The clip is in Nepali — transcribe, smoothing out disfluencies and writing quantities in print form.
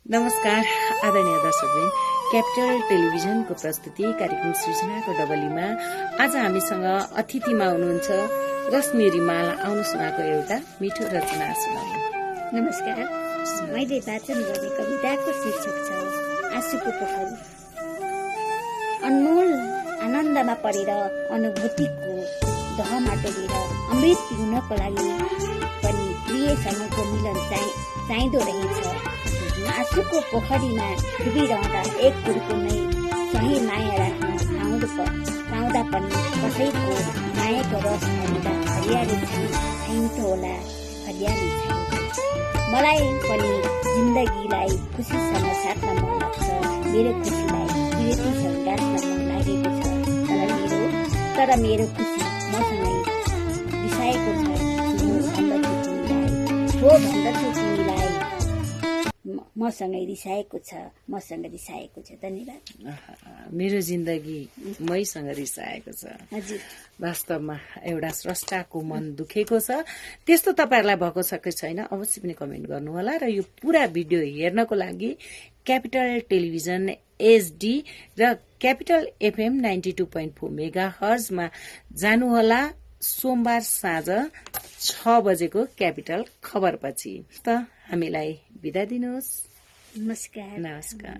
नमस्कार आदरणीय दर्शकवृन्द, क्यापिटल टेलिभिजनको प्रस्तुति कार्यक्रम सृजनाको डबलीमा आज हामीसँग अतिथिमा हुनुहुन्छ रश्मि रिमाल। आउनुहोस् उहाँको एउटा मिठो रचना सुनाउनु। नमस्कार, मैले वाचन गर्ने कविताको शीर्षक छ आँसुको पोखरी। अनमोल आनन्दमा परेर अनुभूतिको दहमा डोबेर अमृत पिउनको लागि पनि प्रियसँगको मिलन चाहिँदो रहेछ। आँसुको पोखरीमा डुबिरहँदा एक कुरको नै सही माया राख्न पाउँदा पनि कसैको मायाको रस भरिँदा हरियाली चाहिन्थ्यो होला, हरियाली चाहिन्छ। मलाई पनि जिन्दगीलाई खुसीसँग साट्न मन लाग्छ, मेरो खुसीलाई विरतिसँग गाँच्न मन लागेको छ। तर मेरो खुसी मसँगै रिसाएको छ। भन्दछु तिमीलाई मसँगै रिसाएको छ। धन्यवाद। मेरो जिन्दगी मैसँग रिसाएको छ। हजुर, वास्तवमा एउटा स्रष्टाको मन दुखेको छ। त्यस्तो तपाईहरुलाई भएको छ कि छैन अवश्य पनि कमेन्ट गर्नुहोला र यो पूरा भिडियो हेर्नको लागि क्यापिटल टेलिभिजन एचडी र क्यापिटल एफएम 92.4 मेगाहर्जमा जानुहोला। सोमबार साँझ 6 बजेको क्यापिटल खबरपछि। त हामीलाई बिदा दिनुहोस्। नमस्कार। नमस्कार।